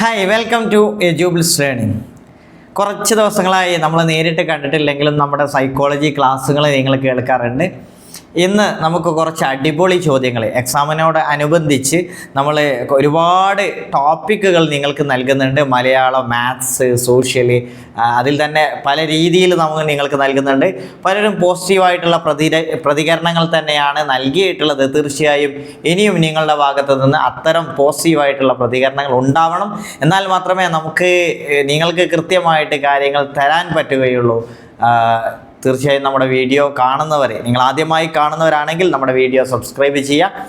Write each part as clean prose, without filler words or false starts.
Hi welcome to Edubles learning. കുറച്ച് ദിവസങ്ങളായി നമ്മൾ നേരിട്ട് കണ്ടിട്ടില്ലെങ്കിലും നമ്മുടെ സൈക്കോളജി ക്ലാസ്സുകൾ നിങ്ങൾ കേൾക്കാറുണ്ട്. ഇന്ന് നമുക്ക് കുറച്ച് അടിപൊളി ചോദ്യങ്ങൾ എക്സാമിനോട് അനുബന്ധിച്ച് നമ്മൾ ഒരുപാട് ടോപ്പിക്കുകൾ നിങ്ങൾക്ക് നൽകുന്നുണ്ട്. മലയാളം, മാത്സ്, സോഷ്യൽ, അതിൽ തന്നെ പല രീതിയിൽ നിങ്ങൾക്ക് നൽകുന്നുണ്ട്. പലരും പോസിറ്റീവായിട്ടുള്ള പ്രതികരണങ്ങൾ തന്നെയാണ് നൽകിയിട്ടുള്ളത്. തീർച്ചയായും ഇനിയും നിങ്ങളുടെ ഭാഗത്തു നിന്ന് അത്തരം പോസിറ്റീവായിട്ടുള്ള പ്രതികരണങ്ങൾ ഉണ്ടാവണം. എന്നാൽ മാത്രമേ നിങ്ങൾക്ക് കൃത്യമായിട്ട് കാര്യങ്ങൾ തരാൻ പറ്റുകയുള്ളൂ. തീർച്ചയായും നമ്മുടെ വീഡിയോ കാണുന്നവരെ, നിങ്ങൾ ആദ്യമായി കാണുന്നവരാണെങ്കിൽ നമ്മുടെ വീഡിയോ സബ്സ്ക്രൈബ് ചെയ്യുക.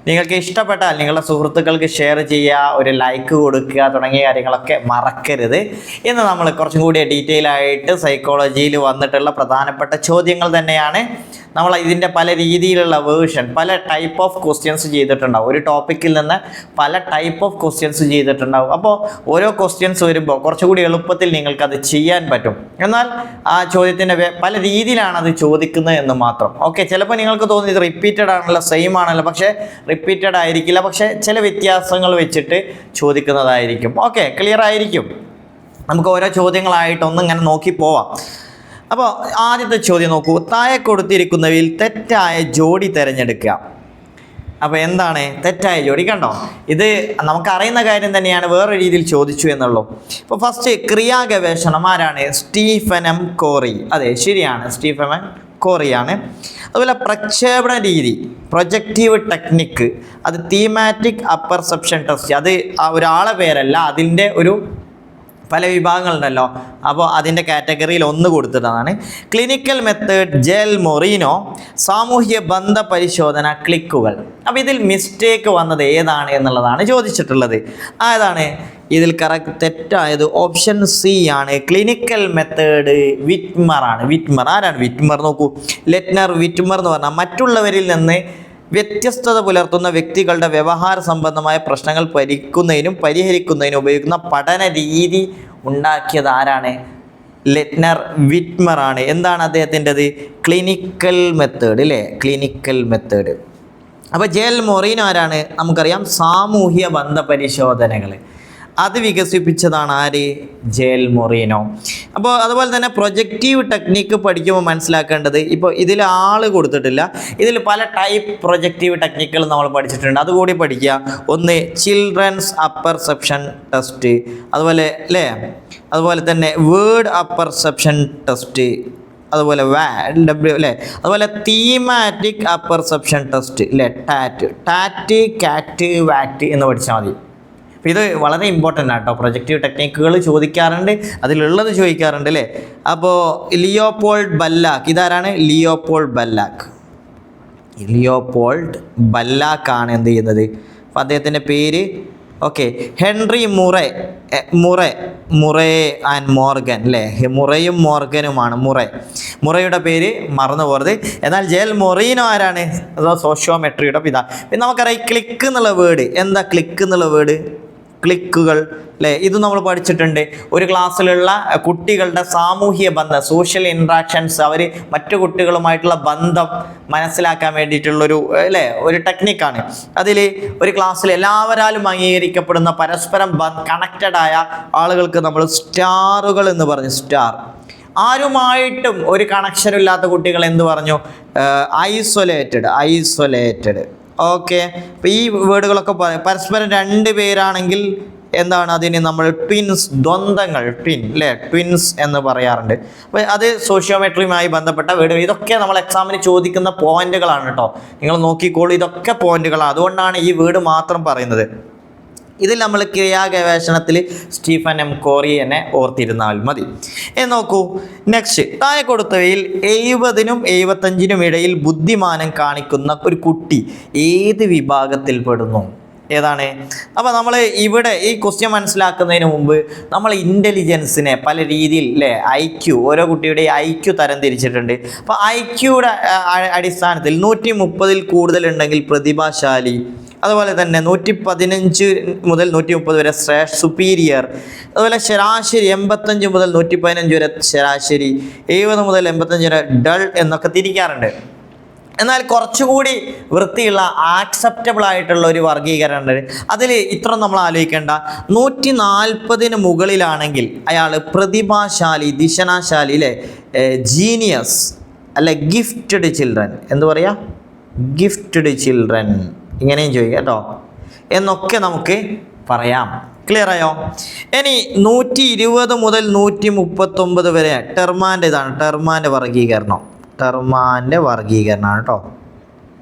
നിങ്ങൾക്ക് ഇഷ്ടപ്പെട്ടാൽ നിങ്ങളുടെ സുഹൃത്തുക്കൾക്ക് ഷെയർ ചെയ്യുക, ഒരു ലൈക്ക് കൊടുക്കുക തുടങ്ങിയ കാര്യങ്ങളൊക്കെ മറക്കരുത്. ഇന്ന് നമ്മൾ കുറച്ചും കൂടി ഡീറ്റെയിൽ ആയിട്ട് സൈക്കോളജിയിൽ വന്നിട്ടുള്ള പ്രധാനപ്പെട്ട ചോദ്യങ്ങൾ തന്നെയാണ്. നമ്മൾ ഇതിൻ്റെ പല രീതിയിലുള്ള വേർഷൻ, പല ടൈപ്പ് ഓഫ് ക്വസ്റ്റ്യൻസ് ചെയ്തിട്ടുണ്ടാവും. ഒരു ടോപ്പിക്കിൽ നിന്ന് പല ടൈപ്പ് ഓഫ് ക്വസ്റ്റ്യൻസ് ചെയ്തിട്ടുണ്ടാവും. അപ്പോൾ ഓരോ ക്വസ്റ്റ്യൻസ് വരുമ്പോൾ കുറച്ചുകൂടി എളുപ്പത്തിൽ നിങ്ങൾക്കത് ചെയ്യാൻ പറ്റും. എന്നാൽ ആ ചോദ്യത്തിൻ്റെ പല രീതിയിലാണ് അത് ചോദിക്കുന്നത് എന്ന് മാത്രം. ഓക്കെ, ചിലപ്പോൾ നിങ്ങൾക്ക് തോന്നി ഇത് റിപ്പീറ്റഡ് ആണല്ലോ, സെയിം ആണല്ലോ. പക്ഷേ റിപ്പീറ്റഡ് ആയിരിക്കില്ല, പക്ഷേ ചില വ്യത്യാസങ്ങൾ വെച്ചിട്ട് ചോദിക്കുന്നതായിരിക്കും. ഓക്കെ, ക്ലിയർ ആയിരിക്കും. നമുക്ക് ഓരോ ചോദ്യങ്ങളായിട്ടൊന്നും ഇങ്ങനെ നോക്കി പോവാം. അപ്പോൾ ആദ്യത്തെ ചോദ്യം നോക്കൂ. താഴെ കൊടുത്തിരിക്കുന്നവയിൽ തെറ്റായ ജോഡി തിരഞ്ഞെടുക്കുക. അപ്പോൾ എന്താണ് തെറ്റായ ജോഡി? കണ്ടോ, ഇത് നമുക്കറിയുന്ന കാര്യം തന്നെയാണ്, വേറെ രീതിയിൽ ചോദിച്ചു എന്നുള്ളൂ. ഇപ്പോൾ ഫസ്റ്റ് ക്രിയാ ഗവേഷണം ആരാണ്? Stephen M Corey. അതെ, ശരിയാണ്, സ്റ്റീഫൻ എം കോറിയാണ്. അതുപോലെ പ്രക്ഷേപണ രീതി, പ്രൊജക്റ്റീവ് ടെക്നിക്ക്, അത് തീമാറ്റിക് അപ്പർസെപ്ഷൻ ടെസ്റ്റ്. അത് ഒരാളെ പേരല്ല, അതിൻ്റെ ഒരു പല വിഭാഗങ്ങളുണ്ടല്ലോ. അപ്പോൾ അതിൻ്റെ കാറ്റഗറിയിൽ ഒന്ന് കൊടുത്തിട്ടതാണ്. ക്ലിനിക്കൽ മെത്തേഡ് ജെൽ മൊറീനോ, സാമൂഹ്യ ബന്ധ പരിശോധന, ക്ലിക്കുകൾ. അപ്പോൾ ഇതിൽ മിസ്റ്റേക്ക് വന്നത് ഏതാണ് എന്നുള്ളതാണ് ചോദിച്ചിട്ടുള്ളത്. ഏതാണ് ഇതിൽ കറക്റ്റ്? തെറ്റായത് ഓപ്ഷൻ സി ആണ്. ക്ലിനിക്കൽ മെത്തേഡ് വിറ്റ്മർ ആണ്. വിറ്റ്മർ ആരാണ്? വിറ്റ്മർ നോക്കൂ, ലെറ്റ്നർ വിറ്റ്മർ എന്ന് പറഞ്ഞാൽ മറ്റുള്ളവരിൽ നിന്ന് വ്യത്യസ്തത പുലർത്തുന്ന വ്യക്തികളുടെ വ്യവഹാര സംബന്ധമായ പ്രശ്നങ്ങൾ പരിഹരിക്കുന്നതിനും ഉപയോഗിക്കുന്ന പഠന രീതി ഉണ്ടാക്കിയത് ആരാണ്? ലെറ്റ്നർ വിറ്റ്മർ ആണ്. എന്താണ് അദ്ദേഹത്തിൻ്റെത്? ക്ലിനിക്കൽ മെത്തേഡ് അല്ലേ, ക്ലിനിക്കൽ മെത്തേഡ്. അപ്പോൾ ജെൽ മൊറീനോ ആരാണ്? നമുക്കറിയാം, സാമൂഹ്യ ബന്ധ പരിശോധനകൾ അത് വികസിപ്പിച്ചതാണ് ആര്? Gel Moreno. അപ്പോൾ അതുപോലെ തന്നെ പ്രൊജക്റ്റീവ് ടെക്നിക്ക് പഠിക്കുമ്പോൾ മനസ്സിലാക്കേണ്ടത്, ഇപ്പോൾ ഇതിൽ ആൾ കൊടുത്തിട്ടില്ല, ഇതിൽ പല ടൈപ്പ് പ്രൊജക്റ്റീവ് ടെക്നിക്കുകൾ നമ്മൾ പഠിച്ചിട്ടുണ്ട്, അതുകൂടി പഠിക്കുക. ഒന്ന് ചിൽഡ്രൻസ് അപ്പർസെപ്ഷൻ ടെസ്റ്റ്, അതുപോലെ അല്ലേ, അതുപോലെ തന്നെ വേർഡ് അപ്പർസെപ്ഷൻ ടെസ്റ്റ്, അതുപോലെ അല്ലേ, അതുപോലെ തീമാറ്റിക് അപ്പർസെപ്ഷൻ ടെസ്റ്റ് അല്ലേ, ടാറ്റ്, കാറ്റ്, വാറ്റ് എന്ന് പഠിച്ചാൽ മതി. അപ്പോൾ ഇത് വളരെ ഇമ്പോർട്ടൻ്റ് ആണ് കേട്ടോ. പ്രൊജക്റ്റീവ് ടെക്നിക്കുകൾ ചോദിക്കാറുണ്ട്, അതിലുള്ളത് ചോദിക്കാറുണ്ട് അല്ലേ. അപ്പോൾ ലിയോപോൾഡ് ബല്ലാക്ക്, ഇതാരാണ്? ലിയോപോൾഡ് ബല്ലാക്ക് ആണ് എന്ത് ചെയ്യുന്നത്? അപ്പോൾ അദ്ദേഹത്തിൻ്റെ പേര് ഹെൻറി മുറേ ആൻഡ് മോർഗൻ അല്ലേ, മുറയും മോർഗനുമാണ്. മുറയുടെ പേര് മറന്നു പോകരുത്. എന്നാൽ ജെൽ മൊറീനോ ആരാണ്? അതോ സോഷ്യോമെട്രിയുടെ പിതാ. പിന്നെ നമുക്കറിയാം ക്ലിക്ക് എന്നുള്ള വേർഡ്. എന്താ ക്ലിക്ക് എന്നുള്ള വേർഡ്? ക്ലിക്കുകൾ അല്ലേ, ഇത് നമ്മൾ പഠിച്ചിട്ടുണ്ട്. ഒരു ക്ലാസ്സിലുള്ള കുട്ടികളുടെ സാമൂഹ്യ ബന്ധം, സോഷ്യൽ ഇൻട്രാക്ഷൻസ്, അവർ മറ്റു കുട്ടികളുമായിട്ടുള്ള ബന്ധം മനസ്സിലാക്കാൻ വേണ്ടിയിട്ടുള്ളൊരു ഒരു ടെക്നിക്കാണ്. അതിൽ ഒരു ക്ലാസ്സിൽ എല്ലാവരാലും അംഗീകരിക്കപ്പെടുന്ന പരസ്പരം കണക്റ്റഡായ ആളുകൾക്ക് നമ്മൾ സ്റ്റാറുകൾ എന്ന് പറഞ്ഞു. സ്റ്റാർ. ആരുമായിട്ടും ഒരു കണക്ഷൻ ഇല്ലാത്ത കുട്ടികൾ എന്ത് പറഞ്ഞു? ഐസൊലേറ്റഡ്. ഓക്കെ, അപ്പോൾ ഈ വേർഡുകളൊക്കെ പരസ്പരം രണ്ട് പേരാണെങ്കിൽ എന്താണ് അതിന് നമ്മൾ ട്വിൻസ്, ദ്വന്ദ്ങ്ങൾ, ട്വിൻസ് എന്ന് പറയാറുണ്ട്. അപ്പോൾ അത് സോഷ്യോമെട്രിയുമായി ബന്ധപ്പെട്ട വേർഡുകൾ. ഇതൊക്കെ നമ്മൾ എക്സാമിന് ചോദിക്കുന്ന പോയിന്റുകളാണ് കേട്ടോ. നിങ്ങൾ നോക്കിക്കോളൂ, ഇതൊക്കെ പോയിന്റുകളാണ്. അതുകൊണ്ടാണ് ഈ വേർഡ് മാത്രം പറയുന്നത്. ഇതിൽ നമ്മൾ ക്രിയാ ഗവേഷണത്തിൽ സ്റ്റീഫൻ എം കോറി എന്നെ ഓർത്തിരുന്നാൽ മതി. നോക്കൂ, നെക്സ്റ്റ്. താഴെ കൊടുത്തവയിൽ 70നും 75നും ഇടയിൽ ബുദ്ധിമാനം കാണിക്കുന്ന ഒരു കുട്ടി ഏത് വിഭാഗത്തിൽ പെടുന്നു? ഏതാണ്? അപ്പോൾ നമ്മൾ ഇവിടെ ഈ ക്വസ്റ്റ്യൻ മനസ്സിലാക്കുന്നതിന് മുമ്പ് നമ്മൾ ഇൻ്റലിജൻസിനെ പല രീതിയിൽ IQ, ഓരോ കുട്ടിയുടെ IQ തരം തിരിച്ചിട്ടുണ്ട്. അപ്പോൾ IQയുടെ അടിസ്ഥാനത്തിൽ 130 കൂടുതൽ ഉണ്ടെങ്കിൽ പ്രതിഭാശാലി, അതുപോലെ തന്നെ 115 മുതൽ 130 വരെ സുപ്പീരിയർ, അതുപോലെ ശരാശരി 85 മുതൽ 115 വരെ ശരാശരി, 70 മുതൽ 85 വരെ ഡൾ എന്നൊക്കെ തിരിക്കാറുണ്ട്. എന്നാൽ കുറച്ചുകൂടി വൃത്തിയുള്ള ആക്സെപ്റ്റബിൾ ആയിട്ടുള്ള ഒരു വർഗീകരണം ഉണ്ട്. അതിൽ ഇത്ര നമ്മൾ ആലോചിക്കേണ്ട, 140 മുകളിലാണെങ്കിൽ അയാൾ പ്രതിഭാശാലി, ദിശനാശാലി, അല്ലേ, ജീനിയസ്, അല്ലെ ഗിഫ്റ്റഡ് ചിൽഡ്രൻ, എന്ത് പറയാ, ഗിഫ്റ്റഡ് ചിൽഡ്രൻ, ഇങ്ങനെയും ചോദിക്കാം കേട്ടോ, എന്നൊക്കെ നമുക്ക് പറയാം. ക്ലിയർ ആയോ? ഇനി 120 മുതൽ 139 വരെ ടെർമാൻ്റെ ഇതാണ്, ടെർമാൻ്റെ വർഗീകരണമാണ് കേട്ടോ.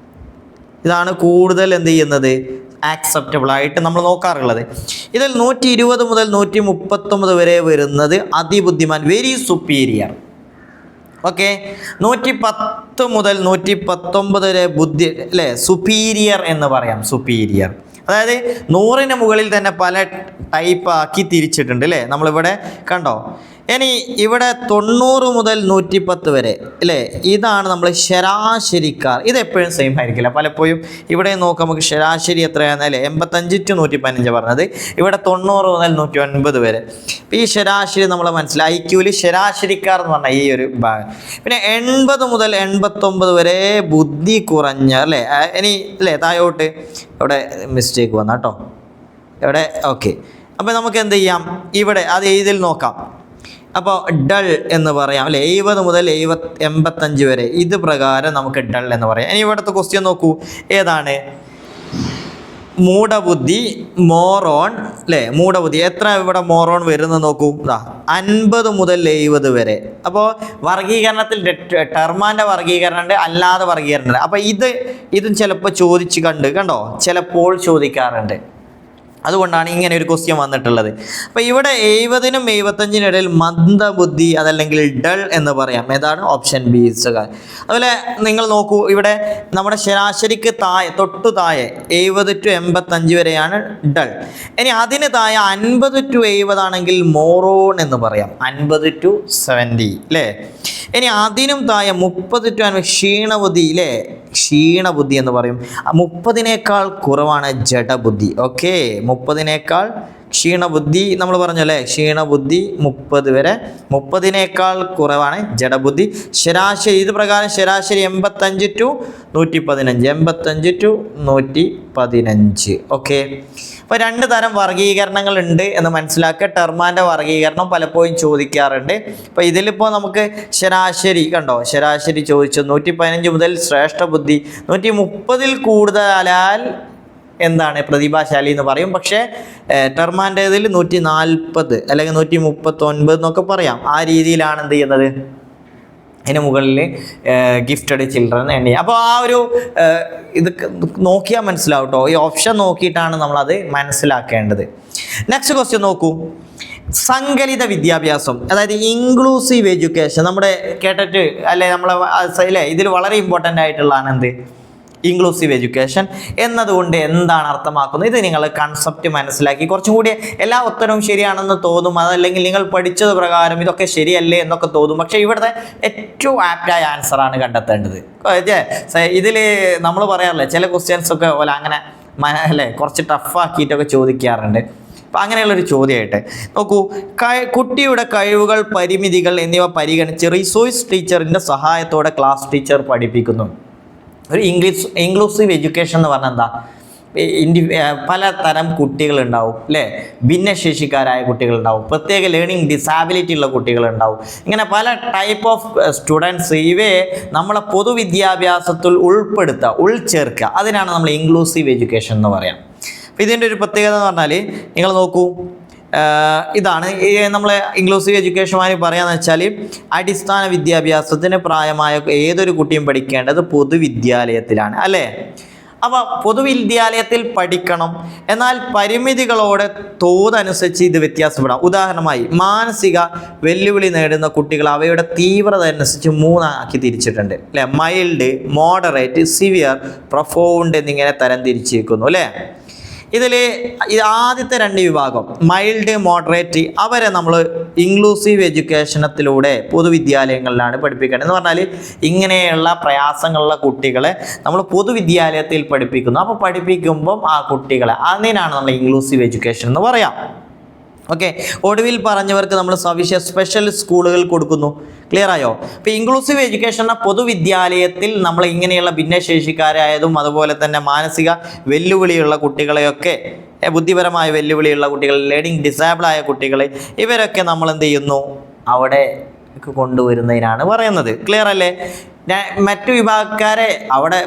ഇതാണ് കൂടുതൽ എന്ത് ചെയ്യുന്നത്, ആക്സെപ്റ്റബിൾ ആയിട്ട് നമ്മൾ നോക്കാറുള്ളത്. ഇതിൽ 120 മുതൽ 139 വരെ വരുന്നത് അതിബുദ്ധിമാൻ, വെരി സുപ്പീരിയർ. ഓക്കെ, 110 മുതൽ 119 വരെ ബുദ്ധി, അല്ലേ, സുപ്പീരിയർ എന്ന് പറയാം. സുപ്പീരിയർ അതായത് 100-ന് മുകളിൽ തന്നെ പല ടൈപ്പ് ആക്കി തിരിച്ചിട്ടുണ്ട്, അല്ലേ, നമ്മളിവിടെ കണ്ടോ. ഇനി ഇവിടെ 90 മുതൽ 110 വരെ, അല്ലേ, ഇതാണ് നമ്മൾ ശരാശരിക്കാർ. ഇതെപ്പോഴും സെയിം ആയിരിക്കില്ല, പലപ്പോഴും ഇവിടെ നോക്കാം നമുക്ക് ശരാശരി എത്രയാണ്, അല്ലേ, 85 to 115 പറഞ്ഞത്, ഇവിടെ 90 മുതൽ 109 വരെ. ഈ ശരാശരി നമ്മൾ മനസ്സിലായി, ഐക്യൂല് ശരാശരിക്കാർ എന്ന് പറഞ്ഞാൽ ഈ ഒരു ഭാഗം. പിന്നെ 80 മുതൽ 89 വരെ ബുദ്ധി കുറഞ്ഞ, അല്ലേ. ഇനി, അല്ലേ, താഴോട്ട് ഇവിടെ മിസ്റ്റേക്ക് വന്ന കേട്ടോ, ഇവിടെ. ഓക്കെ, അപ്പോൾ നമുക്ക് എന്ത് ചെയ്യാം, ഇവിടെ അത് ഇതിൽ നോക്കാം. അപ്പോൾ ഡൾ എന്ന് പറയാം, അല്ലേ, 70 മുതൽ 85 വരെ, ഇത് പ്രകാരം നമുക്ക് ഡൾ എന്ന് പറയാം. ഇനി ഇവിടുത്തെ ക്വസ്റ്റ്യൻ നോക്കൂ, ഏതാണ്, മൂഢബുദ്ധി, മോറോൺ, അല്ലേ, മൂഢബുദ്ധി. എത്ര ഇവിടെ മോറോൺ വരുന്നത് നോക്കൂ, 50 മുതൽ 70 വരെ. അപ്പോൾ വർഗീകരണത്തിൽ ടെർമാൻ്റെ വർഗീകരണം ഉണ്ട്, അല്ലാതെ വർഗീകരണം ഉണ്ട്. അപ്പോൾ ഇതും ചിലപ്പോൾ ചോദിച്ച് കണ്ടോ, ചിലപ്പോൾ ചോദിക്കാറുണ്ട്. അതുകൊണ്ടാണ് ഇങ്ങനെ ഒരു ക്വസ്റ്റ്യൻ വന്നിട്ടുള്ളത്. അപ്പോൾ ഇവിടെ 70-നും 75-നും ഇടയിൽ മന്ദബുദ്ധി, അതല്ലെങ്കിൽ ഡൾ എന്ന് പറയാം. ഏതാണ്, ഓപ്ഷൻ ബി. അതുപോലെ നിങ്ങൾ നോക്കൂ, ഇവിടെ നമ്മുടെ ശരാശരിക്ക് തൊട്ടു താഴെ 70 to 85 വരെയാണ് ഡൾ. ഇനി അതിന് താഴെ 50 to 70 ആണെങ്കിൽ മോറോൺ എന്ന് പറയാം, 50 to 70, അല്ലേ. ഇനി അതിനും താഴെ 30 to 50 ക്ഷീണബുദ്ധി, അല്ലേ, ക്ഷീണബുദ്ധി എന്ന് പറയും. 30-നേക്കാൾ കുറവാണ് ജഡബുദ്ധി. ഓക്കെ, 30-നേക്കാൾ ക്ഷീണബുദ്ധി നമ്മൾ പറഞ്ഞല്ലേ, ക്ഷീണബുദ്ധി 30 വരെ, 30-നേക്കാൾ കുറവാണ് ജഡബുദ്ധി. ശരാശരി ഇത് പ്രകാരം ശരാശരി 85 to 115, 85 to 115. ഓക്കെ, അപ്പോൾ 2 തരം വർഗീകരണങ്ങൾ ഉണ്ട് എന്ന് മനസ്സിലാക്കുക. ടെർമാൻ്റെ വർഗീകരണം പലപ്പോഴും ചോദിക്കാറുണ്ട്. അപ്പോൾ ഇതിലിപ്പോൾ നമുക്ക് ശരാശരി കണ്ടോ, ശരാശരി ചോദിച്ചു 115 മുതൽ ശ്രേഷ്ഠ ബുദ്ധി, 130-ൽ കൂടുതലായാൽ എന്താണ്, പ്രതിഭാശാലി എന്ന് പറയും. പക്ഷേ ടെർമാൻ്റേതിൽ 140 അല്ലെങ്കിൽ 139 എന്നൊക്കെ പറയാം. ആ രീതിയിലാണ് എന്ത് ചെയ്യുന്നത്, അതിന് മുകളിൽ ഗിഫ്റ്റഡ് ചിൽഡ്രൻ എണ്ണി. അപ്പോൾ ആ ഒരു ഇത് നോക്കിയാൽ മനസ്സിലാവും കേട്ടോ. ഈ ഓപ്ഷൻ നോക്കിയിട്ടാണ് നമ്മളത് മനസ്സിലാക്കേണ്ടത്. നെക്സ്റ്റ് ക്വസ്റ്റ്യൻ നോക്കൂ, സങ്കലിത വിദ്യാഭ്യാസം, അതായത് ഇൻക്ലൂസീവ് എഡ്യൂക്കേഷൻ. നമ്മുടെ കേട്ടിട്ട് അല്ലെ, നമ്മളെ ഇതിൽ വളരെ ഇമ്പോർട്ടൻ്റ് ആയിട്ടുള്ളതാണ് എന്ത്, ഇൻക്ലൂസീവ് എഡ്യൂക്കേഷൻ എന്നതുകൊണ്ട് എന്താണ് അർത്ഥമാക്കുന്നത്. ഇത് നിങ്ങൾ കൺസെപ്റ്റ് മനസ്സിലാക്കി കുറച്ചും കൂടി എല്ലാ ഉത്തരവും ശരിയാണെന്ന് തോന്നും, അതല്ലെങ്കിൽ നിങ്ങൾ പഠിച്ചത് പ്രകാരം ഇതൊക്കെ ശരിയല്ലേ എന്നൊക്കെ തോന്നും. പക്ഷേ ഇവിടുത്തെ ഏറ്റവും ആപ്റ്റായ ആൻസറാണ് കണ്ടെത്തേണ്ടത്. ഇതിൽ നമ്മൾ പറയാറില്ലേ, ചില ക്വസ്റ്റ്യൻസൊക്കെ പോലെ അങ്ങനെ അല്ലേ കുറച്ച് ടഫാക്കിയിട്ടൊക്കെ ചോദിക്കാറുണ്ട്. അപ്പം അങ്ങനെയുള്ളൊരു ചോദ്യമായിട്ട് നോക്കൂ, കുട്ടിയുടെ കഴിവുകൾ, പരിമിതികൾ എന്നിവ പരിഗണിച്ച് റിസോഴ്സ് ടീച്ചറിൻ്റെ സഹായത്തോടെ ക്ലാസ് ടീച്ചർ പഠിപ്പിക്കുന്നു. ഒരു ഇൻക്ലൂസീവ് എഡ്യൂക്കേഷൻ എന്ന് പറഞ്ഞാൽ എന്താ, പലതരം കുട്ടികളുണ്ടാവും, അല്ലേ, ഭിന്നശേഷിക്കാരായ കുട്ടികളുണ്ടാവും, പ്രത്യേക ലേണിംഗ് ഡിസാബിലിറ്റി ഉള്ള കുട്ടികളുണ്ടാവും. ഇങ്ങനെ പല ടൈപ്പ് ഓഫ് സ്റ്റുഡൻസ്, ഇവയെ നമ്മളെ പൊതുവിദ്യാഭ്യാസത്തിൽ ഉൾച്ചേർക്കുക, അതിനാണ് നമ്മൾ ഇൻക്ലൂസീവ് എഡ്യൂക്കേഷൻ എന്ന് പറയാം. അപ്പോൾ ഇതിൻ്റെ ഒരു പ്രത്യേകത എന്ന് പറഞ്ഞാൽ നിങ്ങൾ നോക്കൂ, ഇതാണ് നമ്മളെ ഇൻക്ലൂസീവ് എഡ്യൂക്കേഷനുമായി പറയാന്ന് വെച്ചാൽ, അടിസ്ഥാന വിദ്യാഭ്യാസത്തിന് പ്രായമായ ഏതൊരു കുട്ടിയും പഠിക്കേണ്ടത് പൊതുവിദ്യാലയത്തിലാണ്, അല്ലേ. അപ്പോൾ പൊതുവിദ്യാലയത്തിൽ പഠിക്കണം, എന്നാൽ പരിമിതികളോടെ തോതനുസരിച്ച് ഇത് വ്യത്യാസപ്പെടാം. ഉദാഹരണമായി മാനസിക വെല്ലുവിളി നേടുന്ന കുട്ടികൾ അവയുടെ തീവ്രത അനുസരിച്ച് 3 ആക്കി തിരിച്ചിട്ടുണ്ട്, അല്ലേ. മൈൽഡ്, മോഡറേറ്റ്, സിവിയർ, പ്രൊഫൗണ്ട് എന്നിങ്ങനെ തരം തിരിച്ചിരിക്കുന്നു, അല്ലേ. ഇതിൽ ആദ്യത്തെ 2 വിഭാഗം മൈൽഡ്, മോഡറേറ്റ്, അവരെ നമ്മൾ ഇൻക്ലൂസീവ് എഡ്യൂക്കേഷനത്തിലൂടെ പൊതുവിദ്യാലയങ്ങളിലാണ് പഠിപ്പിക്കേണ്ടത്. എന്ന് പറഞ്ഞാൽ ഇങ്ങനെയുള്ള പ്രയാസങ്ങളുള്ള കുട്ടികളെ നമ്മൾ പൊതുവിദ്യാലയത്തിൽ പഠിപ്പിക്കുന്നു. അപ്പോൾ പഠിപ്പിക്കുമ്പം ആ കുട്ടികളെ, അതിനാണ് നമ്മൾ ഇൻക്ലൂസീവ് എഡ്യൂക്കേഷൻ എന്ന് പറയാം. ഓക്കെ, ഒടുവിൽ പറഞ്ഞവർക്ക് നമ്മൾ സ്പെഷ്യൽ സ്കൂളുകൾ കൊടുക്കുന്നു. ക്ലിയർ ആയോ? ഇപ്പോൾ ഇൻക്ലൂസീവ് എഡ്യൂക്കേഷൻ എന്ന പൊതുവിദ്യാലയത്തിൽ നമ്മൾ ഇങ്ങനെയുള്ള ഭിന്നശേഷിക്കാരായതും അതുപോലെ തന്നെ മാനസിക വെല്ലുവിളിയുള്ള കുട്ടികളെയൊക്കെ, ബുദ്ധിപരമായ വെല്ലുവിളിയുള്ള കുട്ടികൾ, ലേണിംഗ് ഡിസേബിൾ ആയ കുട്ടികളെ, ഇവരൊക്കെ നമ്മൾ എന്ത് ചെയ്യുന്നു, അവിടെ കൊണ്ടുവരുന്നതിനാണ് പറയുന്നത്. ക്ലിയർ അല്ലേ? മറ്റു വിഭാഗക്കാരെ അവിടെ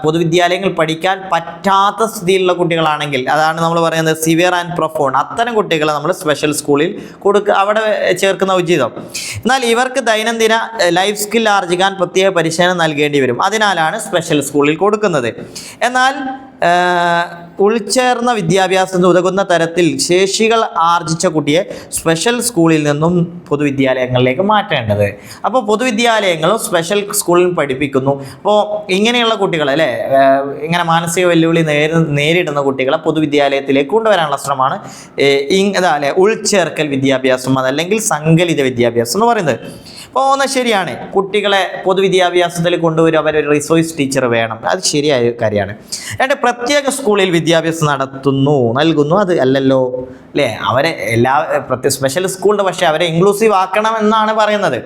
പൊതുവിദ്യാലയങ്ങൾ പഠിക്കാൻ പറ്റാത്ത സ്ഥിതിയിലുള്ള കുട്ടികളാണെങ്കിൽ, അതാണ് നമ്മൾ പറയുന്നത് സിവിയർ ആൻഡ് പ്രൊഫൗണ്ട്, അത്തരം കുട്ടികളെ നമ്മൾ സ്പെഷ്യൽ സ്കൂളിൽ അവിടെ ചേർക്കുന്ന ഉചിതം. എന്നാൽ ഇവർക്ക് ദൈനംദിന ലൈഫ് സ്കിൽ ആർജിക്കാൻ പ്രത്യേക പരിശീലനം നൽകേണ്ടി വരും. അതിനാലാണ് സ്പെഷ്യൽ സ്കൂളിൽ കൊടുക്കുന്നത്. എന്നാൽ ഉൾച്ചേർന്ന വിദ്യാഭ്യാസത്തിന് ഉതകുന്ന തരത്തിൽ ശേഷികൾ ആർജിച്ച കുട്ടിയെ സ്പെഷ്യൽ സ്കൂളിൽ നിന്നും പൊതുവിദ്യാലയങ്ങളിലേക്ക് മാറ്റേണ്ടത്. അപ്പോൾ പൊതുവിദ്യാലയങ്ങളും സ്പെഷ്യൽ സ്കൂളിൽ പഠിപ്പിക്കുന്നു. അപ്പോൾ ഇങ്ങനെയുള്ള കുട്ടികളെ അല്ലേ, ഇങ്ങനെ മാനസിക വെല്ലുവിളി നേരിടുന്ന കുട്ടികളെ പൊതുവിദ്യാലയത്തിലേക്ക് കൊണ്ടുവരാനുള്ള ശ്രമമാണ് അല്ലേ ഉൾച്ചേർക്കൽ വിദ്യാഭ്യാസം, അതല്ലെങ്കിൽ സങ്കലിത വിദ്യാഭ്യാസം എന്ന് പറയുന്നത്. അപ്പോൾ ഒന്ന് ശരിയാണ്, കുട്ടികളെ പൊതുവിദ്യാഭ്യാസത്തിൽ കൊണ്ടുവരും, അവരൊരു റിസോഴ്സ് ടീച്ചർ വേണം, അത് ശരിയായ കാര്യമാണ്. രണ്ട്, പ്രത്യേക സ്കൂളിൽ വിദ്യാഭ്യാസം നൽകുന്നു, അത് അല്ലല്ലോ അല്ലേ, അവരെ സ്പെഷ്യൽ സ്കൂളിൻ്റെ പക്ഷേ അവരെ ഇൻക്ലൂസീവ് ആക്കണം എന്നാണ് പറയുന്നത്.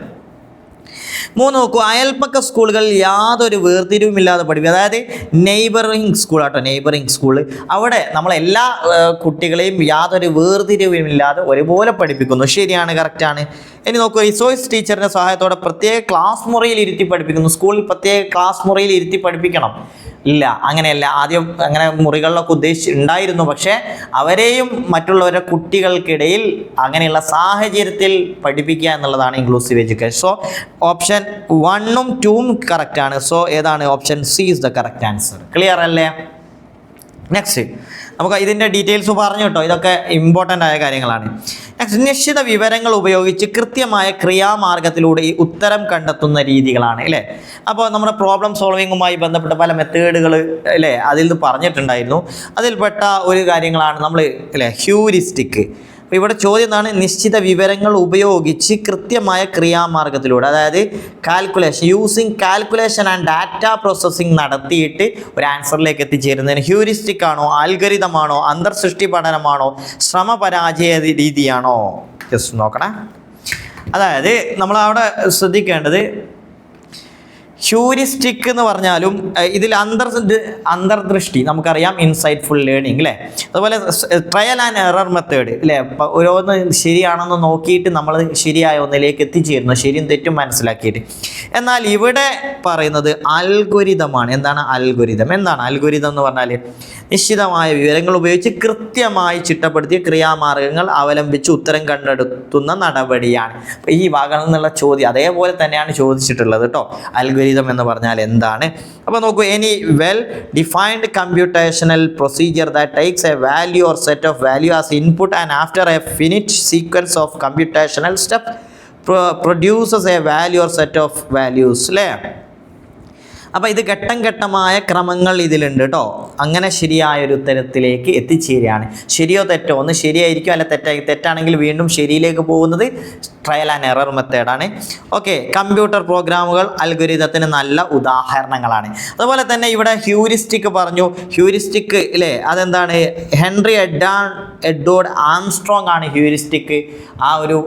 3 നോക്കൂ, അയൽപ്പക്ക സ്കൂളുകൾ യാതൊരു വേർതിരിവുമില്ലാതെ പഠിപ്പിക്കും. അതായത് നെയ്ബറിങ് സ്കൂൾ ആട്ടോ, നെയ്ബറിങ് സ്കൂൾ, അവിടെ നമ്മളെല്ലാ കുട്ടികളെയും യാതൊരു വേർതിരിവുമില്ലാതെ ഒരുപോലെ പഠിപ്പിക്കുന്നു. ശരിയാണ്, കറക്റ്റാണ്. ഇനി നോക്കൂ, റിസോഴ്സ് ടീച്ചറിൻ്റെ സഹായത്തോടെ പ്രത്യേക ക്ലാസ് മുറിയിൽ ഇരുത്തി പഠിപ്പിക്കുന്നു. സ്കൂളിൽ പ്രത്യേക ക്ലാസ് മുറിയിൽ ഇരുത്തി പഠിപ്പിക്കണം? ഇല്ല, അങ്ങനെയല്ല. ആദ്യം അങ്ങനെ മുറികളിലൊക്കെ ഉണ്ടായിരുന്നു, പക്ഷേ അവരെയും മറ്റുള്ളവരുടെ കുട്ടികൾക്കിടയിൽ അങ്ങനെയുള്ള സാഹചര്യത്തിൽ പഠിപ്പിക്കുക എന്നുള്ളതാണ് ഇൻക്ലൂസീവ് എഡ്യൂക്കേഷൻ. സോ ഓപ്ഷൻ 1ഉം 2ഉം കറക്റ്റാണ്. സോ ഏതാണ്? Option C is the correct answer. Clear അല്ലേ? നെക്സ്റ്റ് നമുക്ക് ഇതിൻ്റെ ഡീറ്റെയിൽസ് പറഞ്ഞു കേട്ടോ, ഇതൊക്കെ ഇമ്പോർട്ടൻ്റ് ആയ കാര്യങ്ങളാണ്. നെക്സ്റ്റ്, നിശ്ചിത വിവരങ്ങൾ ഉപയോഗിച്ച് കൃത്യമായ ക്രിയാമാർഗത്തിലൂടെ ഈ ഉത്തരം കണ്ടെത്തുന്ന രീതികളാണ് അല്ലേ. അപ്പോൾ നമ്മുടെ പ്രോബ്ലം സോൾവിങ്ങുമായി ബന്ധപ്പെട്ട പല മെത്തേഡുകൾ അല്ലേ അതിൽ നിന്ന് പറഞ്ഞിട്ടുണ്ടായിരുന്നു. അതിൽപ്പെട്ട ഒരു കാര്യങ്ങളാണ് നമ്മൾ അല്ലേ ഹ്യൂരിസ്റ്റിക്. അപ്പോൾ ഇവിടെ ചോദ്യം എന്താണ്? നിശ്ചിത വിവരങ്ങൾ ഉപയോഗിച്ച് കൃത്യമായ ക്രിയാമാർഗത്തിലൂടെ, അതായത് calculation, using calculation and data processing നടത്തിയിട്ട് ഒരു ആൻസറിലേക്ക് എത്തിച്ചേരുന്നതിന് ഹ്യൂറിസ്റ്റിക് ആണോ, ആൽഗരിതം ആണോ, അന്തർസൃഷ്ടി പഠനമാണോ, ശ്രമപരാജയ രീതിയാണോ? ജസ്റ്റ് നോക്കണേ. അതായത് നമ്മളവിടെ ശ്രദ്ധിക്കേണ്ടത് ഹ്യൂറിസ്റ്റിക് എന്ന് പറഞ്ഞാലും ഇതിൽ അന്തർദൃഷ്ടി നമുക്കറിയാം, ഇൻസൈറ്റ്ഫുൾ ലേണിംഗ് അല്ലേ. അതുപോലെ ട്രയൽ ആൻഡ് എറർ മെത്തേഡ് അല്ലേ, ഓരോന്ന് ശരിയാണെന്ന് നോക്കിയിട്ട് നമ്മൾ ശരിയായ ഒന്നിലേക്ക് എത്തിച്ചേരുന്നു, ശരിയും തെറ്റും മനസ്സിലാക്കിയിട്ട്. എന്നാൽ ഇവിടെ പറയുന്നത് അൽഗോരിതമാണ്. എന്താണ് അൽഗോരിതം? എന്താണ് അൽഗോരിതം എന്ന് പറഞ്ഞാൽ നിശ്ചിതമായ വിവരങ്ങൾ ഉപയോഗിച്ച് കൃത്യമായി ചിട്ടപ്പെടുത്തിയ ക്രിയാമാർഗങ്ങൾ അവലംബിച്ച് ഉത്തരം കണ്ടെത്തുന്ന നടപടിയാണ്. അപ്പോൾ ഈ ഭാഗങ്ങളിൽ നിന്നുള്ള ചോദ്യം അതേപോലെ തന്നെയാണ് ചോദിച്ചിട്ടുള്ളത് കേട്ടോ. അൽഗോരിതം എന്ന് പറഞ്ഞാൽ എന്താണ്? അപ്പോൾ നോക്കൂ, any well defined computational procedure that takes A value or set of value as input and after A finite sequence of computational step produces A value or set of values അല്ലേ. അപ്പോൾ ഇത് ഘട്ടം ഘട്ടമായ ക്രമങ്ങൾ ഇതിലുണ്ട് കേട്ടോ. അങ്ങനെ ശരിയായൊരു ഉത്തരത്തിലേക്ക് എത്തിച്ചേരുകയാണ്. ശരിയോ തെറ്റോ, ഒന്ന് ശരിയായിരിക്കും അല്ല തെറ്റാണെങ്കിൽ വീണ്ടും ശരിയിലേക്ക് പോകുന്നത് ട്രയൽ ആൻഡ് എറർ മെത്തേഡാണ്. ഓക്കെ, കമ്പ്യൂട്ടർ പ്രോഗ്രാമുകൾ അൽഗോരിതത്തിന് നല്ല ഉദാഹരണങ്ങളാണ്. അതുപോലെ തന്നെ ഇവിടെ ഹ്യൂറിസ്റ്റിക് പറഞ്ഞു. ഹ്യൂറിസ്റ്റിക് അല്ലേ, അതെന്താണ്? ഹെൻറി എഡ്വേർഡ് ആംസ്ട്രോങ് ആണ് ഹ്യൂറിസ്റ്റിക് ആ ഒരു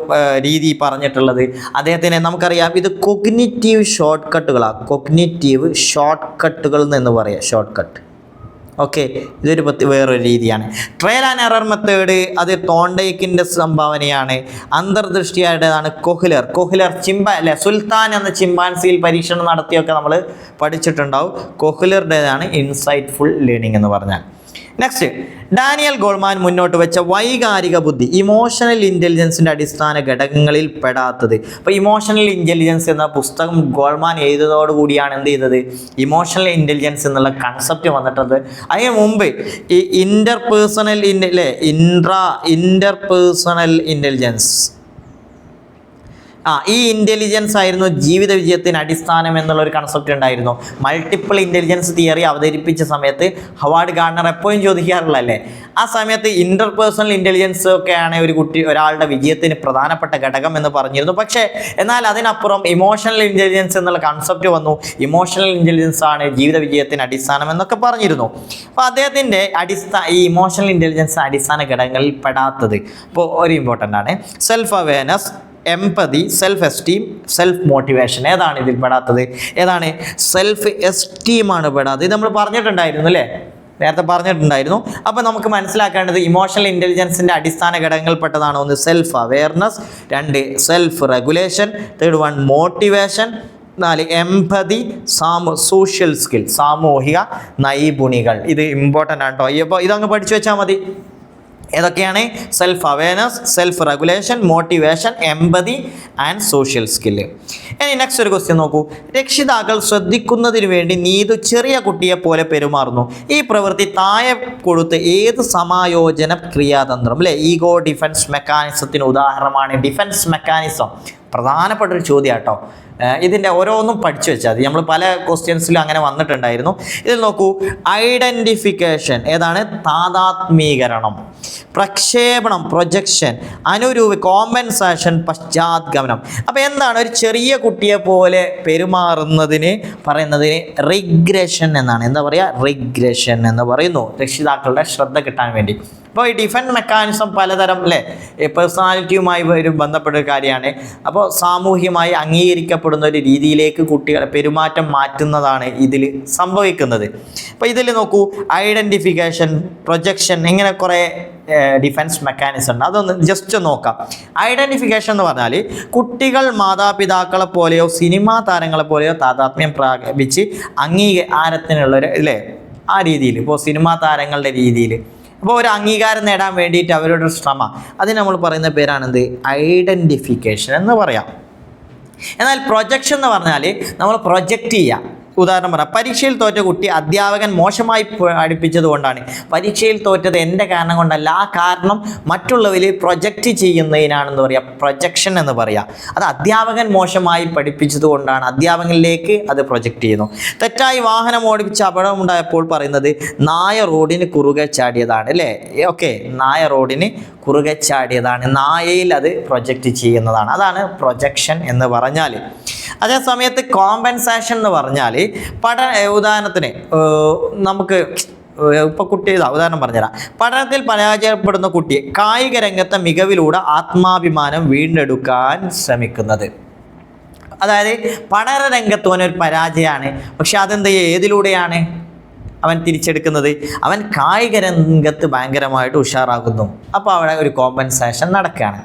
രീതി പറഞ്ഞിട്ടുള്ളത്. അദ്ദേഹത്തിന് നമുക്കറിയാം ഇത് കൊഗ്നിറ്റീവ് ഷോർട്ട് കട്ടുകളാണ്. കൊഗ്നിറ്റീവ് ഷോർട്ട് കട്ടുകൾ എന്ന് പറയാം, ഷോർട്ട് കട്ട്. ഓക്കെ, ഇതൊരു വേറൊരു രീതിയാണ്. ട്രയൽ ആൻഡ് എറർ മെത്തേഡ് അത് തോണ്ടേക്കിൻ്റെ സംഭാവനയാണ്. അന്തർദൃഷ്ടിയുടേതാണ് കൊഹ്ലർ അല്ലെ, സുൽത്താൻ എന്ന ചിമ്പാൻസിയിൽ പരീക്ഷണം നടത്തിയൊക്കെ നമ്മൾ പഠിച്ചിട്ടുണ്ടാവും. കൊഹ്ലറുടേതാണ് ഇൻസൈറ്റ്ഫുൾ ലേണിംഗ് എന്ന് പറഞ്ഞാൽ. നെക്സ്റ്റ്, ഡാനിയൽ ഗോൾമാൻ മുന്നോട്ട് വെച്ച വൈകാരിക ബുദ്ധി ഇമോഷണൽ ഇൻ്റലിജൻസിൻ്റെ അടിസ്ഥാന ഘടകങ്ങളിൽ പെടാത്തത്. അപ്പോൾ ഇമോഷണൽ ഇൻ്റലിജൻസ് എന്ന പുസ്തകം ഗോൾമാൻ എഴുതുന്നതോടുകൂടിയാണ് എന്ത് ചെയ്തത്, ഇമോഷണൽ ഇൻ്റലിജൻസ് എന്നുള്ള കൺസെപ്റ്റ് വന്നിട്ടത്. അതിന് മുമ്പ് ഈ ഇൻ്റർപേഴ്സണൽ ഇൻ്റലിജൻസ് ഈ ഇൻ്റലിജൻസ് ആയിരുന്നു ജീവിത വിജയത്തിന് അടിസ്ഥാനം എന്നുള്ളൊരു കൺസെപ്റ്റ് ഉണ്ടായിരുന്നു. മൾട്ടിപ്പിൾ ഇൻ്റലിജൻസ് തിയറി അവതരിപ്പിച്ച സമയത്ത് ഹവാർഡ് ഗാർഡനർ എപ്പോഴും ചോദിക്കാറുള്ളല്ലേ, ആ സമയത്ത് ഇൻ്റർപേഴ്സണൽ ഇൻ്റലിജൻസ് ഒക്കെയാണ് ഒരാളുടെ വിജയത്തിന് പ്രധാനപ്പെട്ട ഘടകം എന്ന് പറഞ്ഞിരുന്നു. പക്ഷേ എന്നാൽ അതിനപ്പുറം ഇമോഷണൽ ഇൻ്റലിജൻസ് എന്നുള്ള കൺസെപ്റ്റ് വന്നു. ഇമോഷണൽ ഇൻ്റലിജൻസ് ആണ് ജീവിത വിജയത്തിന് അടിസ്ഥാനം എന്നൊക്കെ പറഞ്ഞിരുന്നു. അപ്പോൾ അദ്ദേഹത്തിൻ്റെ ഈ ഇമോഷണൽ ഇൻ്റലിജൻസ് അടിസ്ഥാന ഘടകങ്ങളിൽ പെടാത്തത് ഇപ്പോൾ ഒരു ഇമ്പോർട്ടൻ്റ് ആണ്. Self awareness, empathy, self esteem, self motivation. ഏതാണ് ഇതിൽ പെടാത്തത്? ഏതാണ്? സെൽഫ് എസ്റ്റീമാണ് പെടാത്തത്. ഇത് നമ്മൾ പറഞ്ഞിട്ടുണ്ടായിരുന്നു അല്ലേ, നേരത്തെ പറഞ്ഞിട്ടുണ്ടായിരുന്നു. അപ്പോൾ നമുക്ക് മനസ്സിലാക്കേണ്ടത് ഇമോഷണൽ ഇൻ്റലിജൻസിൻ്റെ അടിസ്ഥാന ഘടകങ്ങളിൽപ്പെട്ടതാണ്. ഒന്ന് self awareness, 2 self regulation, 3 motivation, 4 empathy, social skill, സാമൂഹിക നൈപുണികൾ. ഇത് ഇമ്പോർട്ടൻ്റ് ആണ് കേട്ടോ. അപ്പോൾ ഇതങ്ങ് പഠിച്ചു വെച്ചാൽ മതി. ഏതൊക്കെയാണ്? Self awareness, self regulation, motivation, empathy and social skill. ഇനി നെക്സ്റ്റ് ഒരു ക്വസ്റ്റ്യൻ നോക്കൂ. രക്ഷിതാക്കൾ ശ്രദ്ധിക്കുന്നതിന് വേണ്ടി നീതു ചെറിയ കുട്ടിയെ പോലെ പെരുമാറുന്നു. ഈ പ്രവൃത്തി താഴെ കൊടുത്ത് ഏത് സമായോജന ക്രിയാതന്ത്രം അല്ലേ, ഈഗോ ഡിഫൻസ് മെക്കാനിസത്തിന് ഉദാഹരണമാണ്. ഡിഫൻസ് മെക്കാനിസം പ്രധാനപ്പെട്ട ഒരു ചോദ്യം കേട്ടോ. ഇതിൻ്റെ ഓരോന്നും പഠിച്ചു വെച്ചാൽ മതി. നമ്മൾ പല ക്വസ്റ്റ്യൻസിലും അങ്ങനെ വന്നിട്ടുണ്ടായിരുന്നു. ഇതിൽ നോക്കൂ, ഐഡൻറ്റിഫിക്കേഷൻ ഏതാണ്? താദാത്മീകരണം, പ്രക്ഷേപണം പ്രൊജക്ഷൻ, കോമ്പൻസേഷൻ, പശ്ചാത്ഗമനം. അപ്പോൾ എന്താണ് ഒരു ചെറിയ കുട്ടിയെ പോലെ പെരുമാറുന്നതിന് പറയുന്നതിന് റിഗ്രഷൻ എന്നാണ്. എന്താ പറയുക? റിഗ്രഷൻ എന്ന് പറയുന്നു, രക്ഷിതാക്കളുടെ ശ്രദ്ധ കിട്ടാൻ വേണ്ടി. അപ്പോൾ ഈ ഡിഫൻസ് മെക്കാനിസം പലതരം അല്ലേ, പേഴ്സണാലിറ്റിയുമായി ഒരു ബന്ധപ്പെട്ട ഒരു കാര്യമാണ്. അപ്പോൾ സാമൂഹ്യമായി അംഗീകരിക്കപ്പെടുന്ന ഒരു രീതിയിലേക്ക് കുട്ടികളെ പെരുമാറ്റം മാറ്റുന്നതാണ് ഇതിൽ സംഭവിക്കുന്നത്. അപ്പോൾ ഇതിൽ നോക്കൂ, ഐഡൻറ്റിഫിക്കേഷൻ, പ്രൊജക്ഷൻ, ഇങ്ങനെ കുറേ ഡിഫൻസ് മെക്കാനിസം ഉണ്ട്. അതൊന്ന് ജസ്റ്റ് നോക്കാം. ഐഡൻറ്റിഫിക്കേഷൻ എന്ന് പറഞ്ഞാൽ കുട്ടികൾ മാതാപിതാക്കളെ പോലെയോ സിനിമാ താരങ്ങളെ പോലെയോ താതാത്മ്യം പ്രാപിച്ച് അംഗീകാരത്തിനുള്ളൊരു അല്ലേ, ആ രീതിയിൽ. ഇപ്പോൾ സിനിമാ താരങ്ങളുടെ രീതിയിൽ അപ്പോൾ ഒരു അംഗീകാരം നേടാൻ വേണ്ടിയിട്ട് അവരുടെ ശ്രമം, അതിന് നമ്മൾ പറയുന്ന പേരാണെന്ത്? ഐഡൻറ്റിഫിക്കേഷൻ എന്ന് പറയാം. എന്നാൽ പ്രൊജക്ഷൻ എന്ന് പറഞ്ഞാൽ നമ്മൾ പ്രൊജക്റ്റ് ചെയ്യാം. ഉദാഹരണം പറയാം, പരീക്ഷയിൽ തോറ്റ കുട്ടി അധ്യാപകൻ മോശമായി പഠിപ്പിച്ചത് കൊണ്ടാണ്. പരീക്ഷയിൽ തോറ്റത് എൻ്റെ കാരണം കൊണ്ടല്ല, ആ കാരണം മറ്റുള്ളവരിൽ പ്രൊജക്റ്റ് ചെയ്യുന്നതിനാണെന്ന് പറയുക, പ്രൊജക്ഷൻ എന്ന് പറയുക. അത് അധ്യാപകൻ മോശമായി പഠിപ്പിച്ചത് കൊണ്ടാണ്, അധ്യാപകനിലേക്ക് അത് പ്രൊജക്റ്റ് ചെയ്യുന്നു. തെറ്റായി വാഹനം ഓടിപ്പിച്ച് അപകടമുണ്ടായപ്പോൾ പറയുന്നത് നായ റോഡിന് കുറുകെ ചാടിയതാണ് അല്ലേ. ഓക്കെ, നായ റോഡിന് കുറുകെ ചാടിയതാണ്, നായയിൽ അത് പ്രൊജക്റ്റ് ചെയ്യുന്നതാണ്. അതാണ് പ്രൊജക്ഷൻ എന്ന് പറഞ്ഞാൽ. അതേ സമയത്ത് കോമ്പൻസേഷൻ എന്ന് പറഞ്ഞാൽ ഉദാഹരണത്തിന് നമുക്ക് ഇപ്പോൾ കുട്ടി ഉദാഹരണം പറഞ്ഞുതരാം. പഠനത്തിൽ പരാജയപ്പെടുന്ന കുട്ടി കായിക രംഗത്തെ മികവിലൂടെ ആത്മാഭിമാനം വീണ്ടെടുക്കാൻ ശ്രമിക്കുന്നത്. അതായത് പഠന രംഗത്ത് അവനൊരു പരാജയമാണ്, പക്ഷെ അതെന്ത് ഏതിലൂടെയാണ് അവൻ തിരിച്ചെടുക്കുന്നത്? അവൻ കായിക രംഗത്ത് ഭയങ്കരമായിട്ട് ഉഷാറാകുന്നു. അപ്പോൾ അവിടെ ഒരു കോമ്പൻസേഷൻ നടക്കുകയാണ്.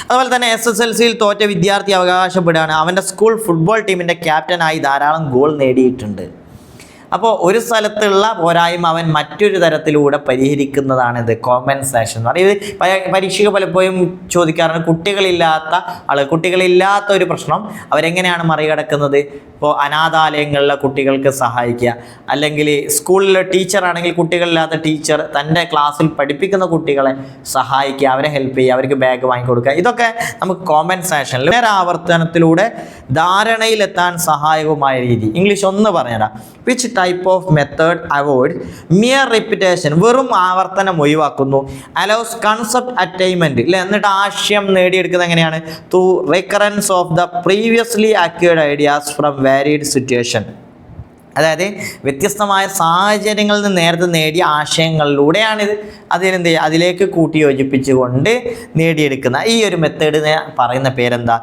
അതുപോലെ തന്നെ SSLCയിൽ തോറ്റ വിദ്യാർത്ഥി അവകാശപ്പെടുകയാണ് അവൻ്റെ സ്കൂൾ ഫുട്ബോൾ ടീമിൻ്റെ ക്യാപ്റ്റനായി ധാരാളം ഗോൾ നേടിയിട്ടുണ്ട്. അപ്പോൾ ഒരു സ്ഥലത്തുള്ള പോരായ്മ അവൻ മറ്റൊരു തരത്തിലൂടെ പരിഹരിക്കുന്നതാണ് ഇത് കോമ്പൻസേഷൻ എന്ന് പറയുന്നത്. പരീക്ഷയ്ക്ക് പലപ്പോഴും ചോദിക്കാറുണ്ട്, കുട്ടികളില്ലാത്ത ഒരു പ്രശ്നം അവരെങ്ങനെയാണ് മറികടക്കുന്നത്? ഇപ്പോൾ അനാഥാലയങ്ങളിലെ കുട്ടികൾക്ക് സഹായിക്കുക, അല്ലെങ്കിൽ സ്കൂളിലെ ടീച്ചറാണെങ്കിൽ കുട്ടികളില്ലാത്ത ടീച്ചർ തൻ്റെ ക്ലാസ്സിൽ പഠിപ്പിക്കുന്ന കുട്ടികളെ സഹായിക്കുക, അവരെ ഹെൽപ്പ് ചെയ്യുക, അവർക്ക് ബാഗ് വാങ്ങിക്കൊടുക്കുക. ഇതൊക്കെ നമുക്ക് കോമ്പൻസേഷനിൽ ആവർത്തനത്തിലൂടെ ധാരണയിലെത്താൻ സഹായകമായ രീതി. ഇംഗ്ലീഷ് ഒന്ന് പറഞ്ഞുതരാം. Which type of method avoid mere repetition, വെറും ആവർത്തനം ഒഴിവാക്കുന്നു. അലൗസ് കൺസെപ്റ്റ് അറ്റൈൻമെൻറ്റ് അല്ലെ, എന്നിട്ട് ആശയം നേടിയെടുക്കുന്നത് എങ്ങനെയാണ്? Through recurrence of the previously acquired ideas from varied situation. അതായത് വ്യത്യസ്തമായ സാഹചര്യങ്ങളിൽ നിന്ന് നേരത്തെ നേടിയ ആശയങ്ങളിലൂടെയാണിത് അതിലേക്ക് കൂട്ടി യോജിപ്പിച്ചുകൊണ്ട് നേടിയെടുക്കുന്ന ഈ ഒരു മെത്തേഡിനെ പറയുന്ന പേരെന്താ?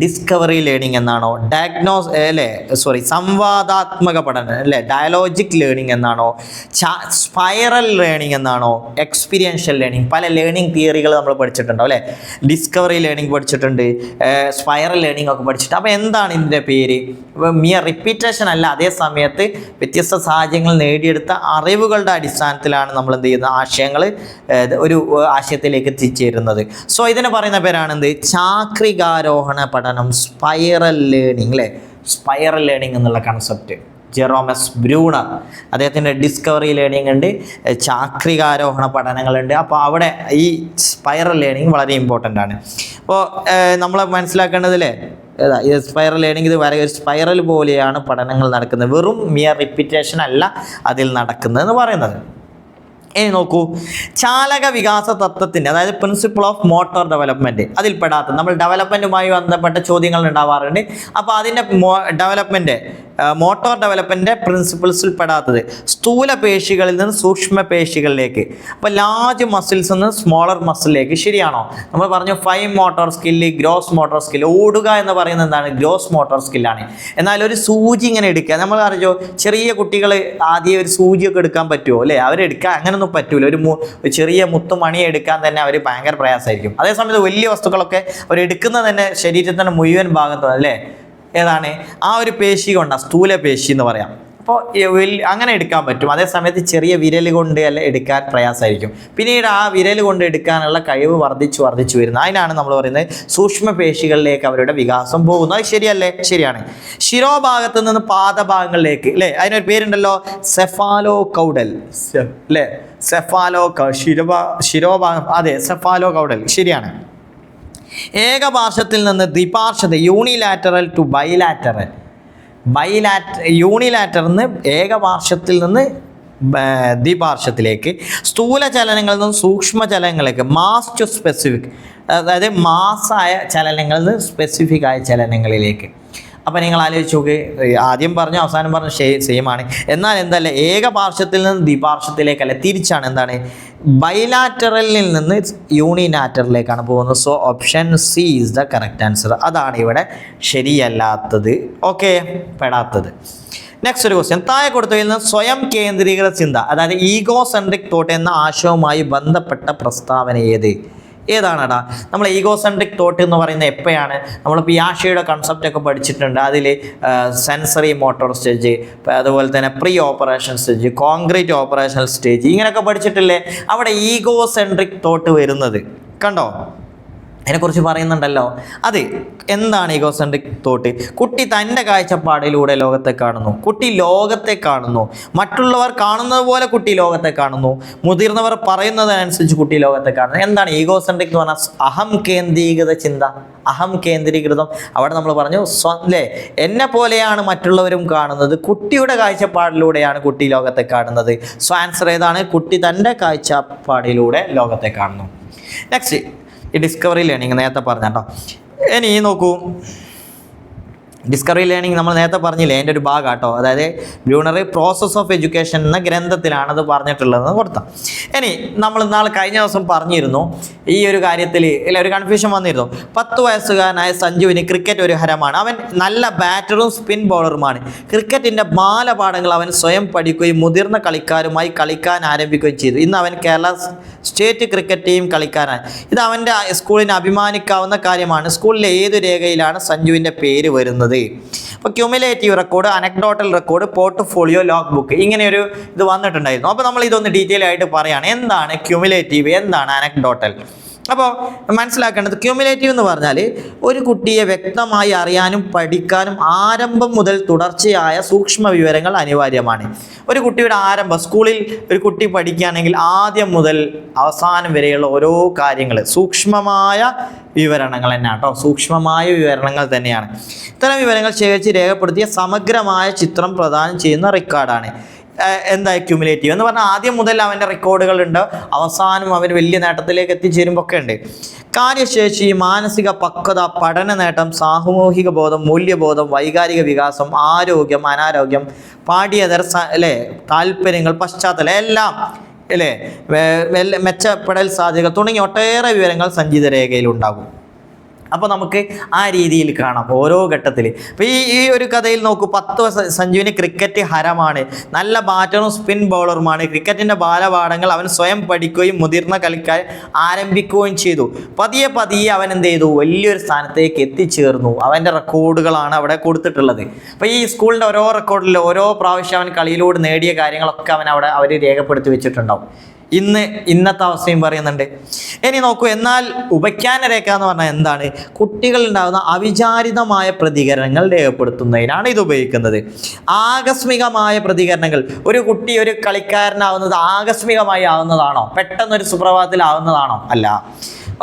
ഡിസ്കവറി ലേണിംഗ് എന്നാണോ, സംവാദാത്മക പഠനം അല്ലേ, ഡയലോജിക് ലേണിംഗ് എന്നാണോ, സ്പൈറൽ ലേണിംഗ് എന്നാണോ, എക്സ്പീരിയൻഷ്യൽ ലേണിംഗ്? പല ലേണിംഗ് തിയറികൾ നമ്മൾ പഠിച്ചിട്ടുണ്ടോ അല്ലേ. ഡിസ്കവറി ലേണിംഗ് പഠിച്ചിട്ടുണ്ട്, സ്പൈറൽ ലേണിംഗ് ഒക്കെ പഠിച്ചിട്ടുണ്ട്. അപ്പോൾ എന്താണ് ഇതിൻ്റെ പേര്? മിയർ റിപ്പീറ്റേഷൻ അല്ല, അതേ സമയത്ത് വ്യത്യസ്ത സാഹചര്യങ്ങൾ നേടിയെടുത്ത അറിവുകളുടെ അടിസ്ഥാനത്തിലാണ് നമ്മൾ എന്ത് ചെയ്യുന്നത്? ആശയങ്ങൾ ഒരു ആശയത്തിലേക്ക് എത്തിച്ചേരുന്നത്. സോ ഇതിനെ പറയുന്ന പേരാണെന്ത്? ചാക്രികാരോഹണ പഠനം, സ്പൈറൽ ലേണിംഗ് അല്ലേ. സ്പൈറൽ ലേണിംഗ് എന്നുള്ള കൺസെപ്റ്റ് ജെറോമസ് ബ്രൂണർ, അദ്ദേഹത്തിൻ്റെ ഡിസ്കവറി ലേണിംഗ് ഉണ്ട്, ചാക്രികാരോഹണ പഠനങ്ങളുണ്ട്. അപ്പോൾ അവിടെ ഈ സ്പൈറൽ ലേണിംഗ് വളരെ ഇമ്പോർട്ടൻ്റ് ആണ്. അപ്പോൾ നമ്മൾ മനസ്സിലാക്കേണ്ടതില്ലേ സ്പൈറൽ ലേണിംഗ് ഇത് വരെ ഒരു സ്പൈറൽ പോലെയാണ് പഠനങ്ങൾ നടക്കുന്നത്, വെറും മിയർ റിപ്പീറ്റേഷൻ അല്ല അതിൽ നടക്കുന്നത് എന്ന് പറയുന്നത്. ഇനി നോക്കൂ, ചാലക വികാസ തത്വത്തിൻ്റെ അതായത് പ്രിൻസിപ്പിൾ ഓഫ് മോട്ടോർ ഡെവലപ്മെൻറ്റ് അതിൽ പെടാത്ത നമ്മൾ ഡെവലപ്മെൻറ്റുമായി ബന്ധപ്പെട്ട ചോദ്യങ്ങൾ ഉണ്ടാവാറുണ്ട്. അപ്പോൾ അതിൻ്റെ മോട്ടോർ ഡെവലപ്മെൻറ്റിൻ്റെ പ്രിൻസിപ്പിൾസിൽ പെടാത്തത് സ്ഥൂല പേശികളിൽ നിന്ന് സൂക്ഷ്മ പേശികളിലേക്ക്, അപ്പോൾ ലാർജ് മസിൽസ് നിന്ന് സ്മോളർ മസിലിലേക്ക്. ശരിയാണോ? നമ്മൾ പറഞ്ഞു fine motor skill, gross motor skill. ഓടുക എന്ന് പറയുന്നത് എന്താണ്? ഗ്രോസ് മോട്ടോർ സ്കില്ലാണ്. എന്നാൽ ഒരു സൂചി ഇങ്ങനെ എടുക്കുക, നമ്മൾ അറിയോ ചെറിയ കുട്ടികൾ ആദ്യം ഒരു സൂചിയൊക്കെ എടുക്കാൻ പറ്റുമോ അല്ലേ? അവരെടുക്കാൻ അങ്ങനെയൊന്നും പറ്റൂല. ഒരു ചെറിയ മുത്തുമണി എടുക്കാൻ തന്നെ അവർ ഭയങ്കര പ്രയാസമായിരിക്കും. അതേസമയത്ത് വലിയ വസ്തുക്കളൊക്കെ അവർ എടുക്കുന്നത് തന്നെ ശരീരത്തിൻ്റെ മുഴുവൻ ഭാഗത്തും അല്ലേ ഏതാണ് ആ ഒരു പേശി കൊണ്ടാണ്, സ്ഥൂല പേശി എന്ന് പറയാം. അപ്പോൾ അങ്ങനെ എടുക്കാൻ പറ്റും. അതേസമയത്ത് ചെറിയ വിരൽ കൊണ്ട് അല്ല എടുക്കാൻ പ്രയാസമായിരിക്കും. പിന്നീട് ആ വിരൽ കൊണ്ട് എടുക്കാനുള്ള കഴിവ് വർദ്ധിച്ചു വരുന്നത്. അതിനാണ് നമ്മൾ പറയുന്നത് സൂക്ഷ്മ പേശികളിലേക്ക് അവരുടെ വികാസം പോകുന്നത്. അത് ശരിയല്ലേ? ശരിയാണ്. ശിരോഭാഗത്ത് നിന്ന് പാദഭാഗങ്ങളിലേക്ക് അല്ലേ, അതിനൊരു പേരുണ്ടല്ലോ, സെഫാലോ കൗഡൽ അല്ലേ, ശിരോഭാഗം, അതെ സെഫാലോ കൗഡൽ. ശരിയാണ്. ഏകപാർശ്വത്തിൽ നിന്ന് ദ്വിപാർശ്വത, യൂണിലാറ്ററൽ ടു ബൈലാറ്ററൽ. യൂണിലാറ്ററിൽ നിന്ന് ഏകപാർശ്വത്തിൽ നിന്ന് ദ്വിപാർശ്വത്തിലേക്ക്, സ്ഥൂല ചലനങ്ങളിൽ നിന്ന് സൂക്ഷ്മ ചലനങ്ങളിലേക്ക്, മാസ് ടു സ്പെസിഫിക്, അതായത് മാസായ ചലനങ്ങളിൽ നിന്ന് സ്പെസിഫിക് ആയ ചലനങ്ങളിലേക്ക്. അപ്പം നിങ്ങൾ ആലോചിച്ച് നോക്ക്, ആദ്യം പറഞ്ഞു അവസാനം പറഞ്ഞു സെയിം ആണ്. എന്നാൽ എന്തല്ല, ഏകപാർശ്വത്തിൽ നിന്ന് ദ്വിപാർശ്വത്തിലേക്കല്ല, തിരിച്ചാണ്. എന്താണ്? ബൈലാറ്ററലിൽ നിന്ന് യൂണിലാറ്ററിലേക്കാണ് പോകുന്നത്. So option C is the correct answer. അതാണ് ഇവിടെ ശരിയല്ലാത്തത്. ഓക്കെ, പെടാത്തത്. നെക്സ്റ്റ് ഒരു ക്വസ്റ്റ്യൻ, താഴെ കൊടുത്തതിൽ നിന്ന് സ്വയം കേന്ദ്രീകൃത ചിന്ത അതായത് ഈഗോസെൻട്രിക് തോട്ട് എന്ന ആശയവുമായി ബന്ധപ്പെട്ട പ്രസ്താവന ഏതാണടാ? നമ്മൾ ഈഗോസെൻട്രിക് തോട്ട് എന്ന് പറയുന്നത് എപ്പോഴാണ്? നമ്മൾ പിയാഷയുടെ കൺസെപ്റ്റ് ഒക്കെ പഠിച്ചിട്ടുണ്ട്. അതിൽ സെൻസറി മോട്ടോർ സ്റ്റേജ്, അതുപോലെ തന്നെ pre operation stage, concrete operational stage, ഇങ്ങനെയൊക്കെ പഠിച്ചിട്ടില്ലേ? അവിടെ ഈഗോസെൻട്രിക് തോട്ട് വരുന്നത് കണ്ടോ? അതിനെക്കുറിച്ച് പറയുന്നുണ്ടല്ലോ. അത് എന്താണ് ഈഗോസെൻട്രിക് തോട്ട്? കുട്ടി തൻ്റെ കാഴ്ചപ്പാടിലൂടെ ലോകത്തെ കാണുന്നു, കുട്ടി ലോകത്തെ കാണുന്നു, മറ്റുള്ളവർ കാണുന്നത് പോലെ കുട്ടി ലോകത്തെ കാണുന്നു, മുതിർന്നവർ പറയുന്നതിനനുസരിച്ച് കുട്ടി ലോകത്തെ കാണുന്നു. എന്താണ് ഈഗോസെൻട്രിക് എന്ന് പറഞ്ഞാൽ? അഹം കേന്ദ്രീകൃത ചിന്ത, അഹം കേന്ദ്രീകൃതം. അവിടെ നമ്മൾ പറഞ്ഞു അല്ലേ, എന്നെ പോലെയാണ് മറ്റുള്ളവരും കാണുന്നത്, കുട്ടിയുടെ കാഴ്ചപ്പാടിലൂടെയാണ് കുട്ടി ലോകത്തെ കാണുന്നത്. സോ ആൻസർ ഏതാണ്? കുട്ടി തൻ്റെ കാഴ്ചപ്പാടിലൂടെ ലോകത്തെ കാണുന്നു. നെക്സ്റ്റ്, ഈ ഡിസ്കവറി ലേണിംഗ് നേരത്തെ പറഞ്ഞോ. ഇനി നോക്കൂ, ഡിസ്കവറി ലേണിംഗ് നമ്മൾ നേരത്തെ പറഞ്ഞില്ലേ, അതിൻ്റെ ഒരു ഭാഗം കേട്ടോ. അതായത് ബ്രൂണർ പ്രോസസ് ഓഫ് എഡ്യൂക്കേഷൻ എന്ന ഗ്രന്ഥത്തിലാണ് അത് പറഞ്ഞിട്ടുള്ളതെന്ന് കൊടുത്താൽ. ഇനി നമ്മൾ കഴിഞ്ഞ ദിവസം പറഞ്ഞിരുന്നു ഈ ഒരു കാര്യത്തിൽ ഇല്ല, ഒരു കൺഫ്യൂഷൻ വന്നിരുന്നു. 10 വയസ്സുകാരനായ സഞ്ജുവിന് ക്രിക്കറ്റ് ഒരു ഹരമാണ്. അവൻ നല്ല ബാറ്ററും സ്പിൻ ബോളറുമാണ്. ക്രിക്കറ്റിൻ്റെ ബാലപാഠങ്ങൾ അവൻ സ്വയം പഠിക്കുകയും മുതിർന്ന കളിക്കാരുമായി കളിക്കാൻ ആരംഭിക്കുകയും ചെയ്തു. ഇന്ന് അവൻ കേരള സ്റ്റേറ്റ് ക്രിക്കറ്റ് ടീം കളിക്കാനാണ്. ഇത് അവൻ്റെ സ്കൂളിന് അഭിമാനിക്കാവുന്ന കാര്യമാണ്. സ്കൂളിലെ ഏതു രേഖയിലാണ് സഞ്ജുവിൻ്റെ പേര് വരുന്നത്? അപ്പോൾ cumulative record, anecdotal record, portfolio, log book, ഇങ്ങനെയൊരു ഇത് വന്നിട്ടുണ്ടായിരുന്നു. അപ്പോൾ നമ്മൾ ഇതൊന്ന് ഡീറ്റെയിൽ ആയിട്ട് പറയുകയാണ്. എന്താണ് ക്യുമുലേറ്റീവ്, എന്താണ് അനക്ഡോട്ടൽ? അപ്പോൾ മനസ്സിലാക്കേണ്ടത്, ക്യുമുലേറ്റീവ് എന്ന് പറഞ്ഞാൽ ഒരു കുട്ടിയെ വ്യക്തമായി അറിയാനും പഠിക്കാനും ആരംഭം മുതൽ തുടർച്ചയായ സൂക്ഷ്മ വിവരങ്ങൾ അനിവാര്യമാണ്. ഒരു കുട്ടിയുടെ ആരംഭം, സ്കൂളിൽ ഒരു കുട്ടി പഠിക്കുകയാണെങ്കിൽ ആദ്യം മുതൽ അവസാനം വരെയുള്ള ഓരോ കാര്യങ്ങൾ സൂക്ഷ്മമായ വിവരണങ്ങൾ തന്നെയാണ് കേട്ടോ, സൂക്ഷ്മമായ വിവരണങ്ങൾ തന്നെയാണ്. ഇത്തരം വിവരങ്ങൾ ശേഖരിച്ച് രേഖപ്പെടുത്തിയ സമഗ്രമായ ചിത്രം പ്രദാനം ചെയ്യുന്ന റെക്കോർഡാണ് എന്താ ക്യുമുലേറ്റീവ് എന്ന് പറഞ്ഞാൽ. ആദ്യം മുതൽ അവൻ്റെ റെക്കോർഡുകളുണ്ട്, അവസാനം അവൻ വലിയ നേട്ടത്തിലേക്ക് എത്തിച്ചേരുമ്പോൾ ഒക്കെ ഉണ്ട്. കാര്യശേഷി, മാനസിക പക്വത, പഠന നേട്ടം, സാമൂഹിക ബോധം, മൂല്യബോധം, വൈകാരിക വികാസം, ആരോഗ്യം, അനാരോഗ്യം, പാഠ്യേതര അല്ലേ താല്പര്യങ്ങൾ, പശ്ചാത്തലം എല്ലാം അല്ലേ, മെച്ചപ്പെടൽ സാധ്യതകൾ തുടങ്ങിയ ഒട്ടേറെ വിവരങ്ങൾ സഞ്ചിത രേഖയിൽ ഉണ്ടാകും. അപ്പോൾ നമുക്ക് ആ രീതിയിൽ കാണാം ഓരോ ഘട്ടത്തിൽ. അപ്പോൾ ഈ ഒരു കഥയിൽ നോക്കൂ, 10 സഞ്ജുവിന് ക്രിക്കറ്റ് ഹരമാണ്, നല്ല ബാറ്ററും സ്പിൻ ബോളറുമാണ്. ക്രിക്കറ്റിൻ്റെ ബാലപാഠങ്ങൾ അവൻ സ്വയം പഠിക്കുകയും മുതിർന്ന കളിക്കാർ ആരംഭിക്കുകയും ചെയ്തു. പതിയെ അവൻ എന്ത് ചെയ്തു? വലിയൊരു സ്ഥാനത്തേക്ക് എത്തിച്ചേർന്നു. അവൻ്റെ റെക്കോർഡുകളാണ് അവിടെ കൊടുത്തിട്ടുള്ളത്. അപ്പോൾ ഈ സ്കൂളിൻ്റെ ഓരോ റെക്കോർഡിൽ ഓരോ പ്രാവശ്യം അവൻ കളിയിലൂടെ നേടിയ കാര്യങ്ങളൊക്കെ അവർ രേഖപ്പെടുത്തി വെച്ചിട്ടുണ്ടാവും. ഇന്നത്തെ അവസ്ഥയും പറയുന്നുണ്ട്. ഇനി നോക്കൂ, എന്നാൽ ഉപഖ്യാന രേഖ എന്ന് പറഞ്ഞാൽ എന്താണ്? കുട്ടികളുണ്ടാകുന്ന അവിചാരിതമായ പ്രതികരണങ്ങൾ രേഖപ്പെടുത്തുന്നതിനാണ് ഇത് ഉപയോഗിക്കുന്നത്. ആകസ്മികമായ പ്രതികരണങ്ങൾ, ഒരു കുട്ടി ഒരു കളിക്കാരനാവുന്നത് ആകസ്മികമായി ആവുന്നതാണോ? പെട്ടെന്നൊരു സുപ്രഭാതത്തിൽ ആവുന്നതാണോ? അല്ല.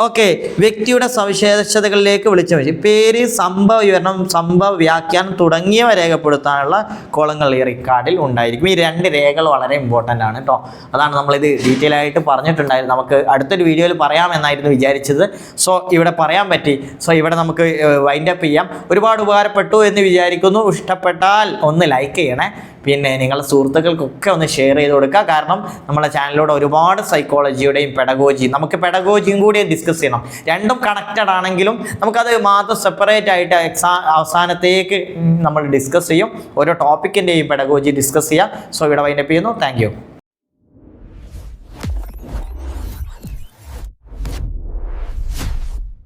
ഓക്കെ, വ്യക്തിയുടെ സവിശേഷതകളിലേക്ക് വിളിച്ചു വെച്ചു. പേര്, സംഭവ വിവരണം, സംഭവ വ്യാഖ്യാനം തുടങ്ങിയവ രേഖപ്പെടുത്താനുള്ള കോളങ്ങൾ ഈ റെക്കോർഡിൽ ഉണ്ടായിരിക്കും. ഈ 2 രേഖകൾ വളരെ ഇമ്പോർട്ടൻ്റ് ആണ് കേട്ടോ. അതാണ് നമ്മളിത് ഡീറ്റെയിൽ ആയിട്ട് പറഞ്ഞിട്ടുണ്ടായിരുന്നു. നമുക്ക് അടുത്തൊരു വീഡിയോയിൽ പറയാമെന്നായിരുന്നു വിചാരിച്ചത്. സോ ഇവിടെ പറയാൻ പറ്റി. സോ ഇവിടെ നമുക്ക് വൈൻഡപ്പ് ചെയ്യാം. ഒരുപാട് ഉപകാരപ്പെട്ടു എന്ന് വിചാരിക്കുന്നു. ഇഷ്ടപ്പെട്ടാൽ ഒന്ന് ലൈക്ക് ചെയ്യണേ. പിന്നെ നിങ്ങളുടെ സുഹൃത്തുക്കൾക്കൊക്കെ ഒന്ന് ഷെയർ ചെയ്ത് കൊടുക്കുക. കാരണം നമ്മുടെ ചാനലിലൂടെ ഒരുപാട് സൈക്കോളജിയുടെയും പെഡഗോജി, നമുക്ക് പെഡഗോജിയും കൂടി ഡിസ്കസ് ചെയ്യണം. രണ്ടും കണക്റ്റഡ് ആണെങ്കിലും നമുക്കത് മാത്രം സെപ്പറേറ്റ് ആയിട്ട് അവസാനത്തേക്ക് നമ്മൾ ഡിസ്കസ് ചെയ്യും. ഓരോ ടോപ്പിക്കിൻ്റെയും പെഡഗോജി ഡിസ്കസ് ചെയ്യാം. സോ ഇവിടെ വൈൻഡപ്പ് ചെയ്യുന്നു. Thank you.